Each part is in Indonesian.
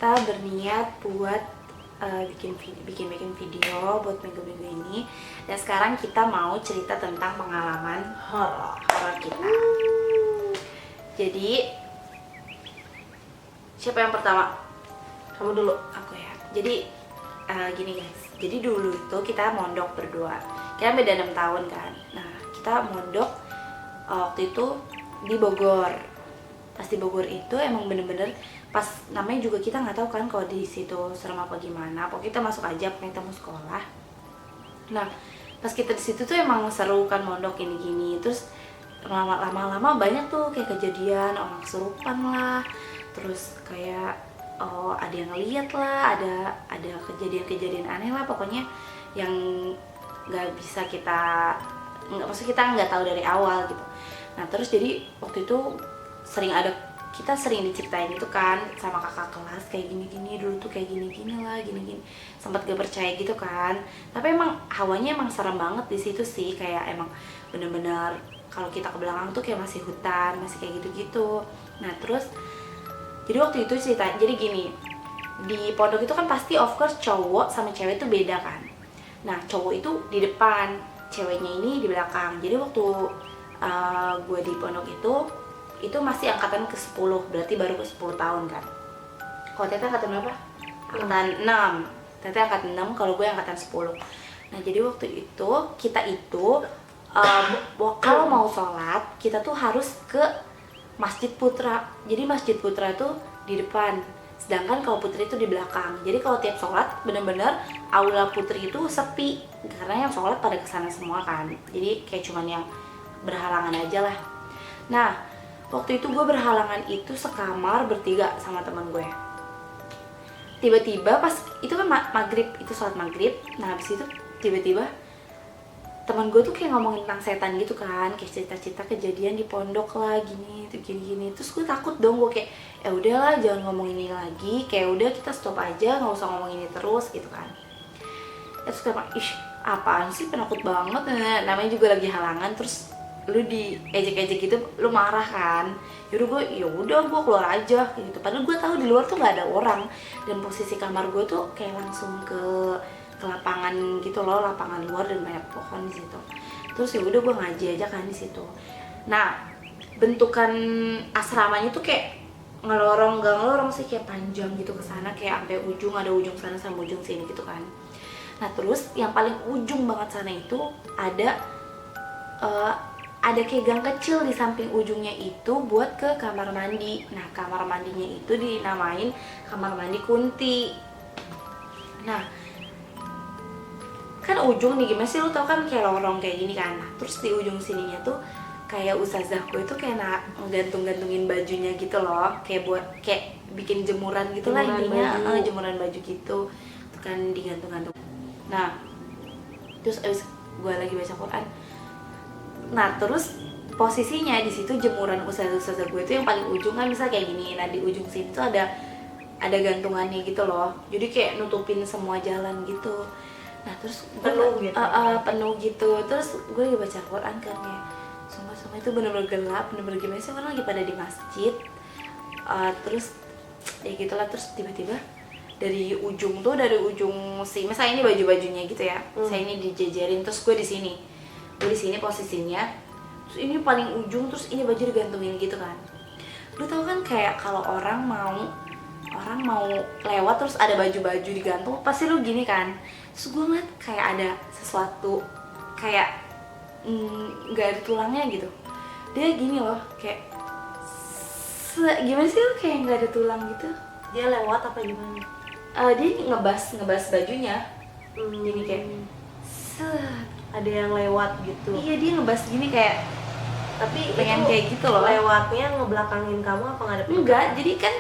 kita berniat buat bikin video buat minggu-minggu ini. Dan sekarang kita mau cerita tentang pengalaman horor kita. Jadi siapa yang pertama? Kamu dulu. Aku ya. Jadi gini guys. Jadi dulu itu kita mondok berdua. Kita beda 6 tahun kan. Nah, kita mondok waktu itu di Bogor. Pas di Bogor itu emang bener-bener pas namanya juga kita nggak tahu kan kalau di situ serem apa gimana. Pokoknya kita masuk aja, pengen kita mau sekolah. Nah, pas kita di situ tuh emang seru kan mondok gini-gini. Terus lama-lama banyak tuh kayak kejadian orang kesurupan lah. Terus kayak ada yang ngeliat lah, ada kejadian-kejadian aneh lah pokoknya yang nggak bisa maksudnya kita nggak tahu dari awal gitu. Nah terus jadi waktu itu kita sering diceritain itu kan sama kakak kelas kayak gini-gini dulu tuh kayak gini-gini lah gini-gini, sempat gak percaya gitu kan. Tapi emang hawanya emang serem banget di situ sih, kayak emang bener-bener kalau kita ke belakang tuh kayak masih hutan, masih kayak gitu-gitu. Nah terus jadi waktu itu cerita, jadi gini, di pondok itu kan pasti of course cowok sama cewek itu beda kan. Nah cowok itu di depan, ceweknya ini di belakang. Jadi waktu gue di pondok itu masih angkatan ke-10, berarti baru ke 10 tahun kan. Kalau Tete angkatan berapa? Angkatan 6. Tete angkatan 6, kalau gue angkatan 10. Nah jadi waktu itu, kita itu kalau mau sholat, kita tuh harus ke Masjid Putra. Jadi Masjid Putra tuh di depan, sedangkan kalau Putri itu di belakang. Jadi kalau tiap sholat bener-bener aula Putri itu sepi, karena yang sholat pada kesana semua kan. Jadi kayak cuman yang berhalangan aja lah. Nah waktu itu gue berhalangan itu sekamar bertiga sama teman gue. Tiba-tiba pas itu kan maghrib, itu sholat maghrib. Nah habis itu tiba-tiba teman gue tuh kayak ngomongin tentang setan gitu kan, kayak cerita-cerita kejadian di pondok lah gini gini. Terus gue takut dong, gue kayak ya udahlah jangan ngomongin ini lagi, kayak udah kita stop aja, nggak usah ngomongin ini terus gitu kan. Terus kayak apaan sih, penakut banget, namanya juga lagi halangan. Terus lu diejek-ejek gitu, lu marah kan. Yaudah gue keluar aja gitu. Padahal gue tahu di luar tuh nggak ada orang, dan posisi kamar gue tuh kayak langsung ke lapangan gitu loh, lapangan luar dan banyak pohon di situ. Terus ya udah gue ngaji aja kan di situ. Nah bentukan asramanya tuh kayak gak ngelorong sih, kayak panjang gitu ke sana, kayak sampai ujung, ada ujung sana sama ujung sini gitu kan. Nah terus yang paling ujung banget sana itu ada kayak gang kecil di samping ujungnya itu buat ke kamar mandi. Nah kamar mandinya itu dinamain kamar mandi Kunti. Nah kan ujung nih, gimana sih, lu tau kan kayak lorong kayak gini kan. Nah, terus di ujung sininya tuh kayak ustazah gue tuh kayak ngegantung-gantungin bajunya gitu loh, kayak buat kayak bikin jemuran gitu lah intinya, jemuran baju gitu tuh kan digantung-gantung. Nah terus abis gue lagi baca Quran, nah terus posisinya di situ jemuran ustazah gue tuh yang paling ujung kan, misalnya kayak gini. Nah di ujung sini tuh ada gantungannya gitu loh, jadi kayak nutupin semua jalan gitu. Nah terus penuh gitu. Penuh gitu. Terus gue lagi baca Quran kan, kayak sumpah itu bener-bener gelap, bener-bener gimana sih, orang lagi pada di masjid. Terus ya gitulah. Terus tiba-tiba dari ujung sih, misalnya ini baju-bajunya gitu ya, saya ini dijejerin, terus gue di sini posisinya, terus ini paling ujung, terus ini baju digantungin gitu kan. Lu tau kan kayak kalau orang mau lewat terus ada baju-baju digantung, pasti lu gini kan. Terus gue ngeliat kayak ada sesuatu kayak nggak ada tulangnya gitu, dia gini loh, kayak gimana sih, lu kayak nggak ada tulang gitu. Dia lewat apa gimana? Dia ngebas bajunya, jadi kayak ada yang lewat gitu. Iya dia ngebas gini kayak, tapi pengen kayak gitu loh. Lewatnya ngebelakangin kamu apa ngadepin? Enggak, jadi kan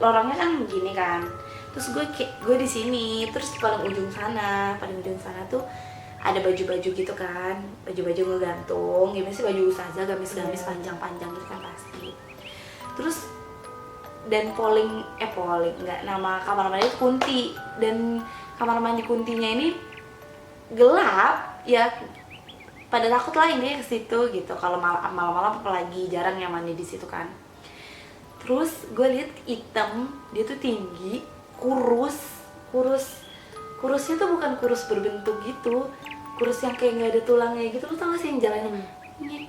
lorongnya kan begini kan. Terus gue di sini, terus paling ujung sana tuh ada baju-baju gitu kan, baju-baju ngegantung, gimana sih, baju ustazah gamis-gamis panjang-panjang gitu kan pasti. Terus dan nama kamar mandi itu Kunti, dan kamar mandi Kuntinya ini gelap ya, pada takut lah ini ke situ gitu. Kalau malam-malam apalagi jarang yang mandi di situ kan. Terus gue lihat hitam, dia tuh tinggi, kurusnya tuh bukan kurus berbentuk gitu, kurus yang kayak nggak ada tulangnya gitu. Lu tau gak sih yang jalannya nyek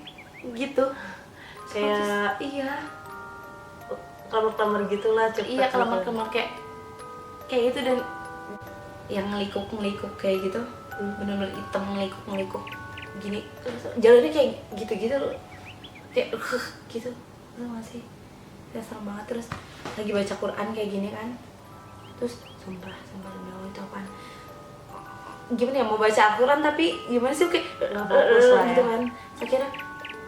gitu? Kayak Iya, kamar-kamar gitulah, cepet iya gitu. kelemar-kelemar kayak gitu, dan yang ngelikuk kayak gitu, bener-bener hitam ngelikuk gini. Terus jalannya kayak gitu-gitu, kayak gitu, lu masih ya serem banget. Terus lagi baca Quran kayak gini kan, terus sumpah demi Allah itu apaan, gimana ya, mau baca Al-Quran tapi gimana sih, kayak Nggak fokus lah gitu ya. kan. Saya kira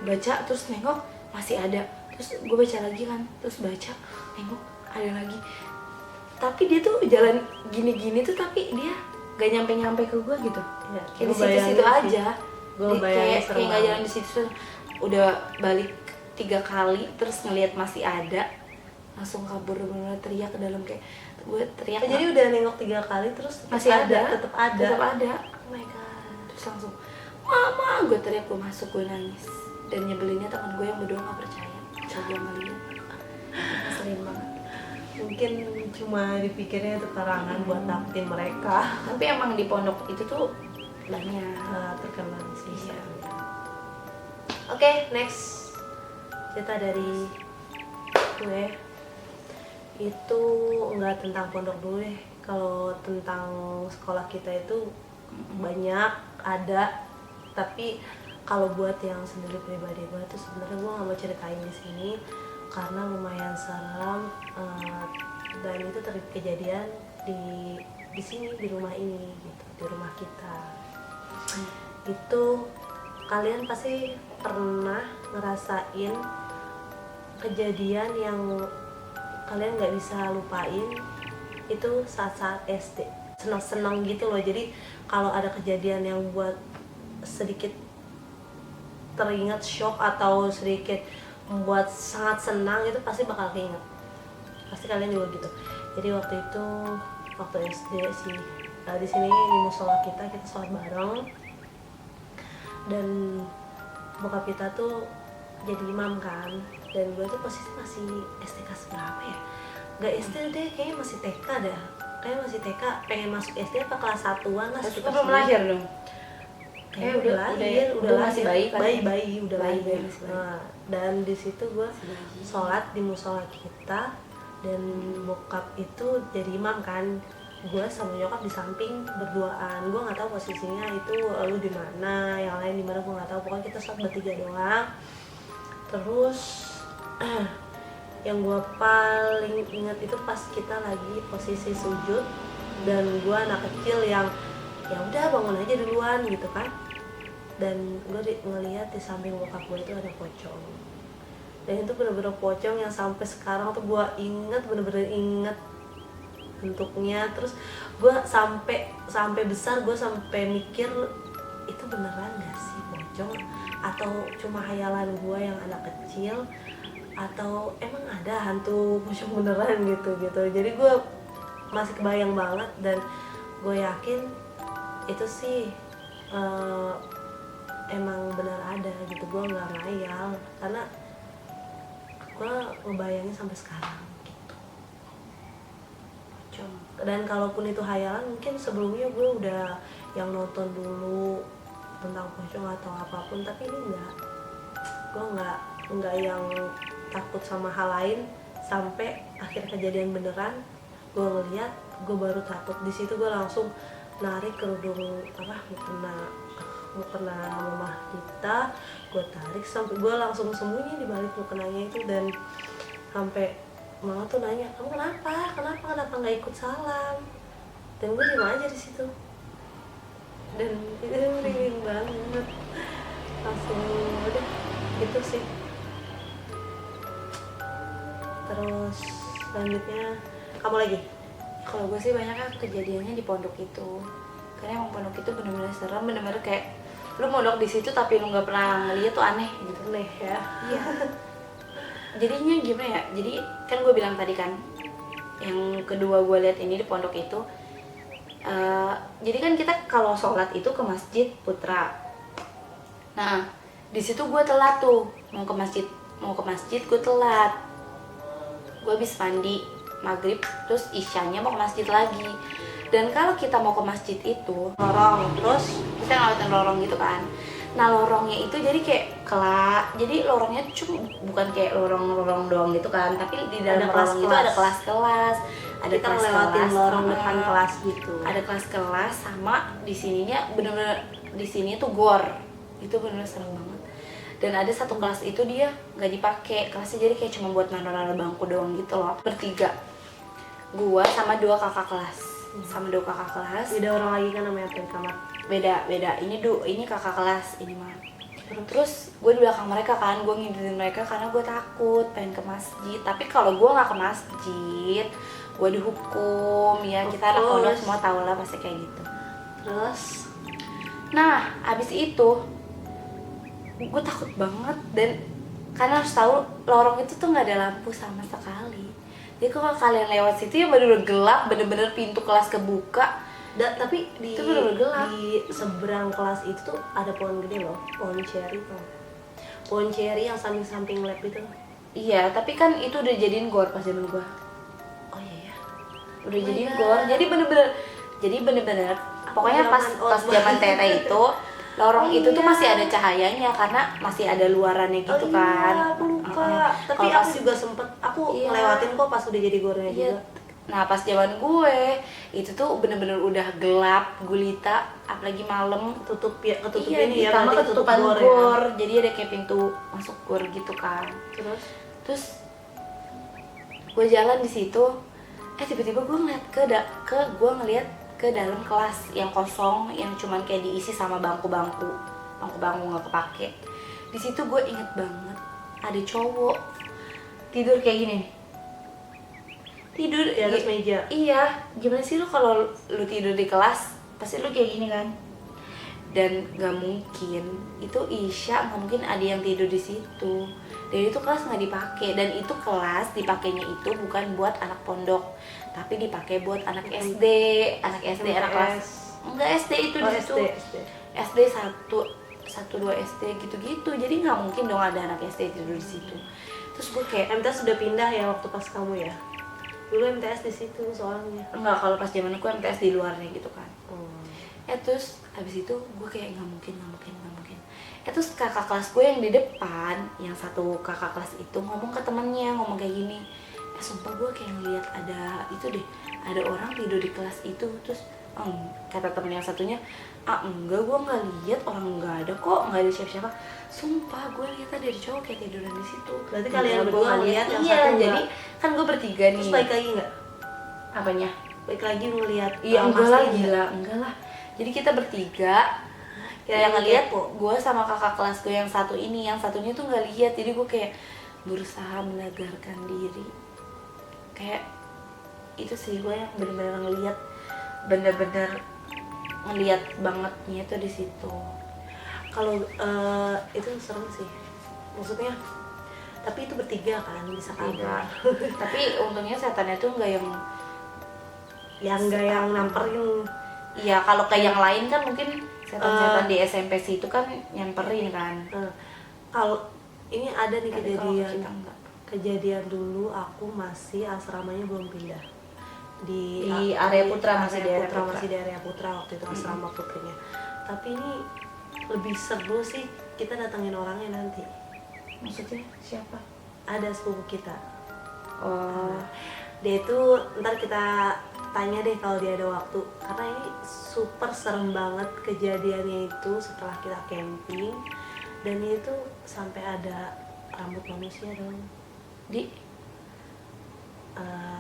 baca terus nengok masih ada, terus gue baca lagi kan, terus baca nengok ada lagi, tapi dia tuh jalan gini tuh, tapi dia gak nyampe ke gue gitu, Ya, kayak di gua bayangin situ sih. aja. Gua Dia bayangin kayak serem nggak banget. jalan di situ. Udah balik 3 kali terus ngelihat masih ada, langsung kabur, bener-bener teriak ke dalam, kayak gue teriak. Jadi udah nengok 3 kali terus masih ada, tetap ada. Oh my god. Terus langsung mama, gue teriak, gue masuk, gue nangis. Dan nyebelinnya teman gue yang berdua nggak percaya kalau gue ngeliat. Ngeselin banget. Mungkin cuma dipikirnya itu karangan buat nakutin mereka. Tapi emang di pondok itu tuh banyak. Terkenal sih. Iya. Oke, next cerita dari gue. Itu enggak tentang pondok dulu deh. Kalau tentang sekolah kita itu banyak ada, tapi kalau buat yang sendiri pribadi gue tuh sebenarnya gue nggak mau ceritain di sini karena lumayan serem, dan itu kejadian di sini, di rumah ini gitu, di rumah kita. Itu kalian pasti pernah ngerasain kejadian yang kalian nggak bisa lupain itu saat-saat SD, senang-senang gitu loh. Jadi kalau ada kejadian yang buat sedikit teringat shock atau sedikit membuat sangat senang, itu pasti bakal keinget. Pasti kalian juga gitu. Jadi waktu itu, waktu SD sih, di sini di musola kita sholat bareng, dan bokap kita tuh jadi imam kan, dan gue tuh posisi masih SD kelas berapa ya, gak SD deh, kayaknya masih TK dah, kayak masih TK, pengen masuk SD apa kelas 1-an lah. Terus belum lahir dong. Kayak udah lahir, udah masih bayi kan? bayi udah Bayi, lahir. masih bayi. Nah, dan di situ gue Masih bayi. sholat di musola kita, dan bokap itu jadi imam kan, gue sama nyokap di samping berduaan. Gue nggak tahu posisinya itu lu di mana, yang lain di mana, gue nggak tahu. Pokoknya kita sholat bertiga doang. Terus yang gue paling ingat itu pas kita lagi posisi sujud, dan gue anak kecil yang ya udah bangun aja duluan gitu kan, dan gue ngeliat di samping bokap gue itu ada pocong, dan itu bener-bener pocong yang sampai sekarang tuh gue inget, bener-bener inget bentuknya. Terus gue sampai besar gue sampai mikir, itu beneran gak sih pocong, atau cuma hayalan gue yang anak kecil, atau emang ada hantu pocong beneran gitu. Jadi gue masih kebayang banget, dan gue yakin itu sih emang benar ada gitu. Gue nggak ngayal karena gue ngebayangin sampai sekarang gitu. Dan kalaupun itu hayalan, mungkin sebelumnya gue udah yang nonton dulu tentang pocong atau apapun, tapi ini enggak. Gue nggak yang takut sama hal lain sampai akhir kejadian beneran gue ngeliat, gue baru takut. Di situ gue langsung narik kerudung mukena mama kita, gue tarik sampai gue langsung sembunyi di balik mukenanya itu, dan sampai mama tuh nanya, kamu kenapa nggak ikut salam, dan gue diem aja di situ, dan itu merinding banget. Langsung udah gitu sih. Terus selanjutnya kamu lagi? Kalau gue sih banyak kan kejadiannya di pondok itu, karena emang pondok itu bener-bener serem, bener-bener kayak lu mondok di situ tapi lu nggak pernah ngeliat tuh aneh gitu. Aneh ya. Iya. Jadinya gimana ya? Jadi kan gue bilang tadi kan, yang kedua gue lihat ini di pondok itu, jadi kan kita kalau sholat itu ke Masjid Putra. Nah di situ gue telat tuh, mau ke masjid gue telat. gue habis mandi maghrib terus isyanya mau ke masjid lagi. Dan kalau kita mau ke masjid itu lorong, terus kita ngelewatin lorong gitu kan. Nah lorongnya itu jadi kayak jadi lorongnya cuma bukan kayak lorong doang gitu kan, tapi di dalam lorong itu ada kelas-kelas, ada kita ngelewatin lorong depan kelas gitu. Ada kelas-kelas sama di sininya bener-bener di sini tuh gor, itu bener-bener serem banget. Dan ada satu kelas itu dia nggak dipakai kelasnya, jadi kayak cuma buat naro-naro bangku doang gitu loh. Bertiga, gua sama 2 kakak kelas, Beda orang lagi kan namanya di kamar. Beda. Ini kakak kelas ini mah. Terus gue di belakang mereka kan, gue ngintilin mereka karena gue takut pengen ke masjid. Tapi kalau gue nggak ke masjid, gue dihukum ya. Kita anak pondok semua tau lah pasti kayak gitu. Terus, nah abis itu gue takut banget, dan karena harus tahu lorong itu tuh nggak ada lampu sama sekali. Jadi kalau kalian lewat situ ya bener-bener gelap, bener-bener pintu kelas kebuka. tapi di Itu bener-bener gelap. di seberang kelas itu tuh ada pohon gede loh, pohon cherry tuh. Pohon cherry yang samping-samping lab itu. Iya, tapi kan itu udah jadiin gor pas zaman gue. Oh iya ya. Udah Oh jadiin my gor. God. Jadi bener-bener pokoknya pas zaman Tete itu lorong itu tuh iya. masih ada cahayanya karena masih ada luarannya gitu kan. Iya, aku lupa. Tapi Kalau aku juga sempet, Iya. ngelewatin kok pas udah jadi gornya Iya. juga. Nah pas zaman gue itu tuh bener-bener udah gelap gulita, apalagi malam. Ketutup Iya, ini ya, ditambah berarti ketutup ketutupan gor ya. gor, jadi ada kayak pintu masuk gor gitu kan. Terus gue jalan di situ, tiba-tiba gue ngeliat gue ngeliat ke dalam kelas yang kosong, yang cuman kayak diisi sama bangku nggak kepake. Di situ gue inget banget ada cowok tidur kayak gini nih. Tidur Di atas meja. Iya, gimana sih lu kalau lu tidur di kelas pasti lu kayak gini kan? Dan nggak mungkin itu Isya, nggak mungkin ada yang tidur di situ. Dan itu kelas nggak dipakai, dan itu kelas dipakainya itu bukan buat anak pondok, tapi dipakai buat anak SD, anak kelas enggak SD itu di situ. SD 1 2 SD gitu-gitu. Jadi nggak mungkin dong ada anak SD tidur di situ. Terus gue kayak MTS sudah pindah ya waktu pas kamu ya? Dulu MTS di situ soalnya. enggak, kalau pas zaman aku MTS di luarnya gitu kan. Oh. Terus habis itu gue kayak nggak mungkin. Terus kakak kelas gue yang di depan, yang satu kakak kelas itu ngomong ke temennya, ngomong kayak gini, sumpah gue kayak ngeliat ada orang tidur di kelas itu. Terus kata temen yang satunya, enggak, gue nggak lihat, orang nggak ada kok, nggak ada siapa-siapa. Sumpah gue lihat ada cowok kayak tiduran di situ. Berarti kalian berdua ngeliat, yang iya, satu jadi kan gue bertiga nih. Terus balik lagi nggak? Apanya? Balik lagi ngeliat? Iya, enggak lah, aslinya? gila, enggak lah. Jadi kita bertiga, yang ngeliat gue sama kakak kelas gue yang satu ini, yang satunya tuh nggak lihat. Jadi gue kayak berusaha menegarkan diri, kayak itu sih gue yang bener-bener ngeliat bangetnya tuh di situ. Kalau itu serem sih, maksudnya. Tapi itu bertiga kan, bisa kabur. Tapi untungnya setannya tuh nggak Nggak yang namperin. Iya, kalau kayak yang lain kan mungkin setan-setan di SMP sih itu kan nyamperin kan. Kalau ini ada nih Tapi kalau kita enggak. kejadian dulu aku masih asramanya belum pindah di area Putra, masih di area Putra waktu itu asrama putrinya. Tapi ini lebih seru sih, kita datengin orangnya nanti. Maksudnya siapa? Ada sepupu kita. Oh, Dia itu ntar kita tanya deh kalau dia ada waktu, karena ini super serem banget kejadiannya itu setelah kita camping. Dan itu sampai ada rambut manusia dong,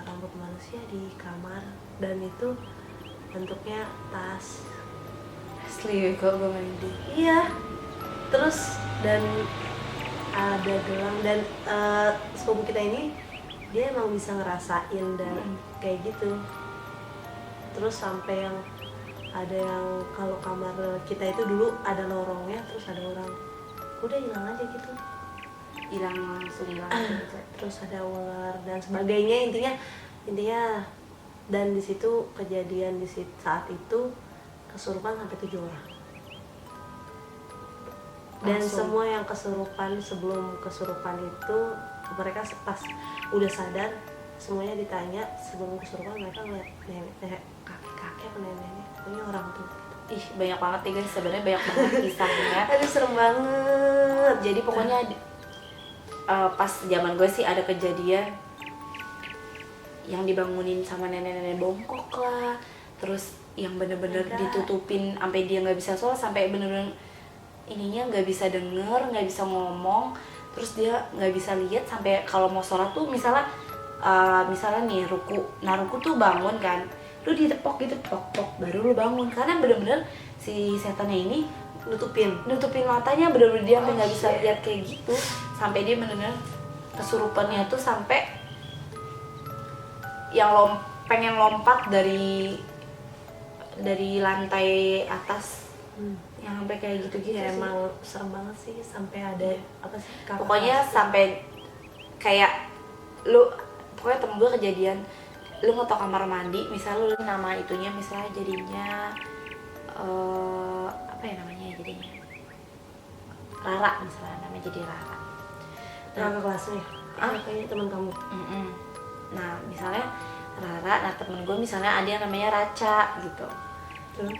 rambut manusia di kamar, dan itu bentuknya tas. asli kok gue mandi. Iya. Terus dan ada gelang, dan sepupu kita ini dia emang bisa ngerasain dan kayak gitu. Terus sampai yang ada yang kalau kamar kita itu dulu ada lorongnya, terus ada orang udah hilang aja gitu, langsung hilang aja. terus ada ular dan sebagainya, intinya dan di situ kejadian saat itu kesurupan sampai 7 orang. Dan Langsung. semua yang kesurupan, sebelum kesurupan itu mereka pas udah sadar semuanya ditanya sebelum kesurupan, mereka ngeliat nenek, kakek apa nenek, pokoknya orang tuh. Ih, banyak banget nih guys, sebenarnya banyak banget kisahnya. Aduh serem banget. Jadi pokoknya pas zaman gue sih ada kejadian yang dibangunin sama nenek-nenek bongkok lah, terus yang bener-bener ditutupin sampai dia nggak bisa sholat, sampai bener-bener ininya nggak bisa denger, nggak bisa ngomong, terus dia nggak bisa lihat, sampai kalau mau sholat tuh misalnya nih ruku, nah ruku tuh bangun kan, lu ditepok gitu, pok baru lu bangun, karena bener-bener si setannya ini nutupin matanya, bener-bener dia nggak bisa lihat kayak gitu, sampai dia bener-bener kesurupannya tuh sampai yang pengen lompat dari lantai atas, yang sampai kayak gitu-gitu Ya sih. emang serem banget sih, sampai ada apa sih Pokoknya sampai kayak lu, pokoknya temen gue kejadian, lu ngetok kamar mandi, misalnya lu nama itunya misalnya jadinya apa ya namanya jadinya Rara, misalnya namanya jadi Rara. kakak kelasnya kayaknya teman kamu. Nah misalnya Rara, nah temen gue misalnya ada yang namanya Raca gitu. Terus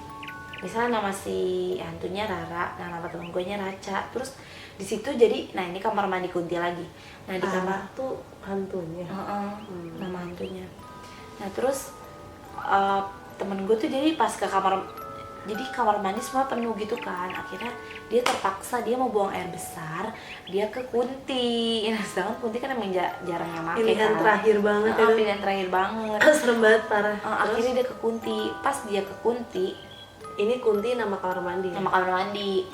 Misalnya nama si hantunya Rara, nah nama temen gue nya Raca. Terus di situ jadi, nah ini kamar mandi Kunti lagi. Nah di kamar tuh hantunya. nama hantunya. Nah terus temen gue tuh jadi pas ke kamar, jadi kamar mandi semua penuh gitu kan, akhirnya dia terpaksa dia mau buang air besar, dia ke Kunti. Nah sedangkan Kunti kan emang jarang yang make Pilihan kan, terakhir banget ya. pilihan terakhir banget. Serem banget parah. Akhirnya dia ke Kunti. Pas dia ke Kunti, Ini Kunti nama kamar mandi. nama kamar mandi.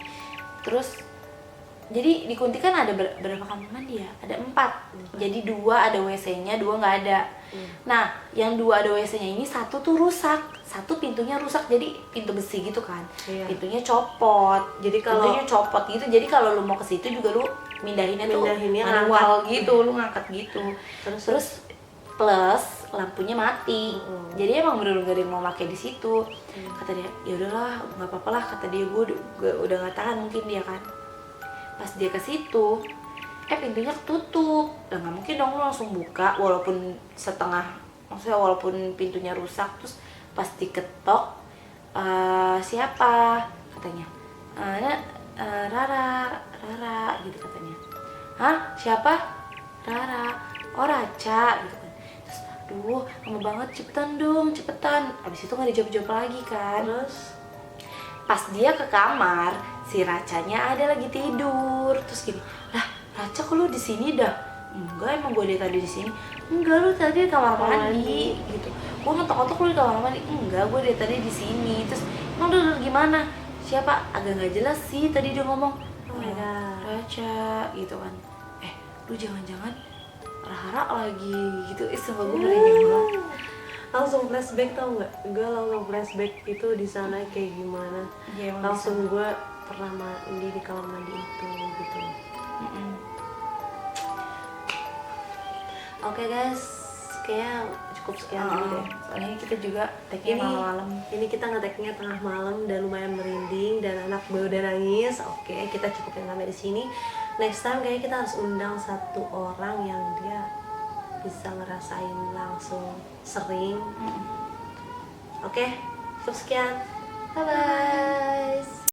Terus jadi di Kunti kan ada berapa kamar mandi ya? Ada 4. Jadi 2 ada WC-nya, 2 nggak ada. Nah, yang 2 ada WC-nya ini, 1 tuh rusak, 1 pintunya rusak, jadi pintu besi gitu kan. Iya. Pintunya copot. Jadi kalau Pintunya copot gitu. Jadi kalau lu mau ke situ juga lu mindahinnya tuh manual gitu, lu ngangkat gitu. Terus plus lampunya mati. Jadi emang bener-bener gak ada yang mau pakai di situ. Kata dia, ya udahlah, nggak apa-apa lah, kata dia, gue udah nggak tahan mungkin dia kan. Pas dia ke situ, pintunya ketutup. Nah nggak mungkin dong lu langsung buka walaupun setengah, maksudnya walaupun pintunya rusak. Terus pas diketok, siapa katanya, Rara gitu katanya. Hah, siapa? Rara. Oh Raca gitu kan. Terus aduh lama banget, cepetan. Abis itu nggak dijawab lagi kan. terus Pas dia ke kamar, si Racanya ada lagi tidur. Terus gini, lah Raca kok lu di sini dah? Enggak, emang gue dari tadi di sini. Enggak, lu tadi di kamar mandi gitu. Gue ngetok-ngetok lu di kamar mandi. Enggak, gue dari tadi di sini. Terus emang lu gimana? Siapa? Agak nggak jelas sih tadi dia ngomong. Raca gitu kan. Lu jangan-jangan Rara lagi gitu. Sumpah gue merinding banget. langsung flashback, tau nggak? Gue langsung flashback itu di sana kayak gimana. Ya, Langsung gue pernah mandi di kamar mandi itu gitu. Oke guys, kayaknya cukup sekian dulu deh. Soalnya kita juga take-nya malam-malam. Ini kita ngeteknya tengah malam dan lumayan merinding dan anak gue udah nangis. Oke, kita cukupin sampai di sini. Next time kayaknya kita harus undang 1 orang yang dia bisa ngerasain langsung sering. Oke, cukup sekian.